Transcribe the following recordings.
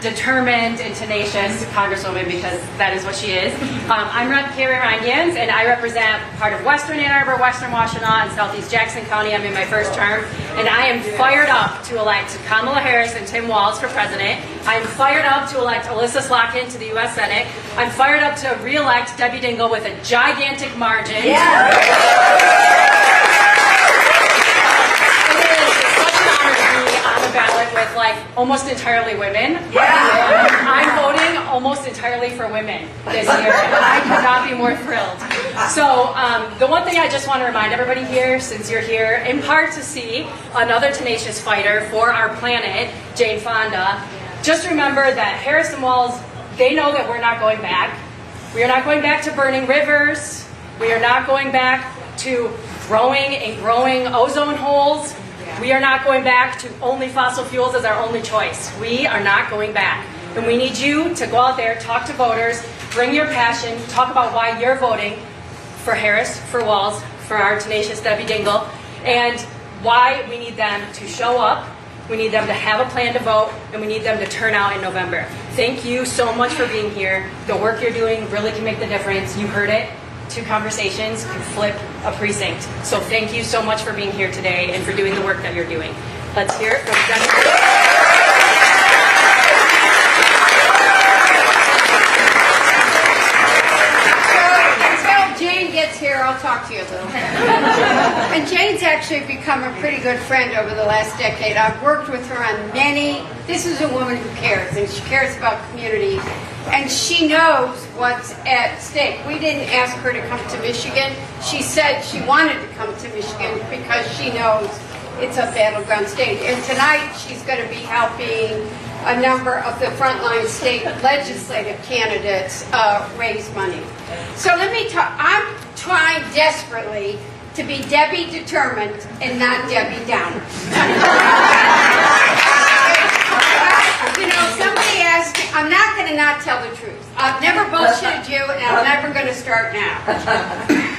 determined and tenacious Congresswoman, because that is what she is. I'm Carrie Ryan-Gans, and I represent part of Western Ann Arbor, Western Washtenaw, and Southeast Jackson County. I'm in my first term, and I am fired up to elect Kamala Harris and Tim Walz for president. I'm fired up to elect Alyssa Slotkin to the U.S. Senate. I'm fired up to re-elect Debbie Dingell with a gigantic margin. Ballot with almost entirely women. I'm voting almost entirely for women this year. I could not be more thrilled. So the one thing I just want to remind everybody here, since you're here, in part to see another tenacious fighter for our planet, Jane Fonda, just remember that Harris and Walz, they know that we're not going back. We are not going back to burning rivers. We are not going back to growing and growing ozone holes. We are not going back to only fossil fuels as our only choice. We are not going back. And we need you to go out there, talk to voters, bring your passion, talk about why you're voting for Harris, for Walz, for our tenacious Debbie Dingell, and why we need them to show up, we need them to have a plan to vote, and we need them to turn out in November. Thank you so much for being here. The work you're doing really can make the difference. You heard it. 2 conversations can flip a precinct. So thank you so much for being here today and for doing the work that you're doing. Let's hear it from Until Jane gets here, I'll talk to you a little. And Jane's actually become a pretty good friend over the last decade. I've worked with her on many. This is a woman who cares, and she cares about communities. And she knows what's at stake. We didn't ask her to come to Michigan. She said she wanted to come to Michigan because she knows it's a battleground state. And tonight she's going to be helping a number of the frontline state legislative candidates raise money. So let me talk. I'm trying desperately to be Debbie determined and not Debbie Downer. You know, somebody asked me, I'm not going to not tell the truth. I've never bullshitted you, and I'm never going to start now.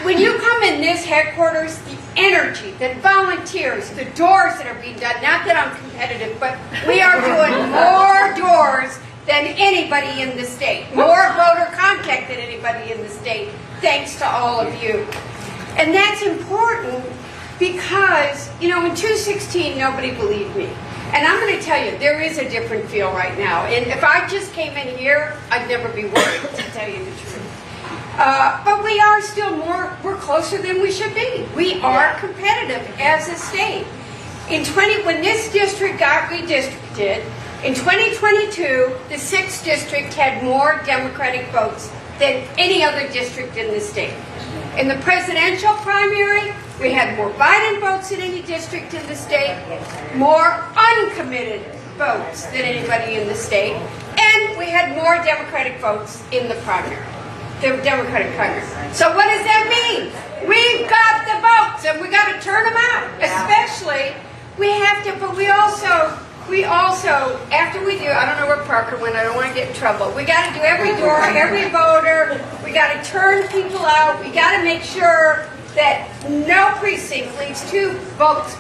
When you come in this headquarters, the energy, the volunteers, the doors that are being done, not that I'm competitive, but we are doing more doors than anybody in the state, more voter contact than anybody in the state, thanks to all of you. And that's important because, you know, in 2016, nobody believed me. And I'm going to tell you, there is a different feel right now. And if I just came in here, I'd never be worried, to tell you the truth. But we are still we're closer than we should be. We are competitive as a state. When this district got redistricted, in 2022, the 6th district had more Democratic votes than any other district in the state. In the presidential primary, we had more Biden votes than any district in the state, more uncommitted votes than anybody in the state, and we had more Democratic votes in the primary, the Democratic primary. So what does that mean? We've got the votes, and we got to turn them out. Especially, we have to, but we also, after we do, I don't know where Parker went, I don't want to get in trouble. We got to do every door, every voter. We got to turn people out. We got to make sure that no precinct leaves 2 votes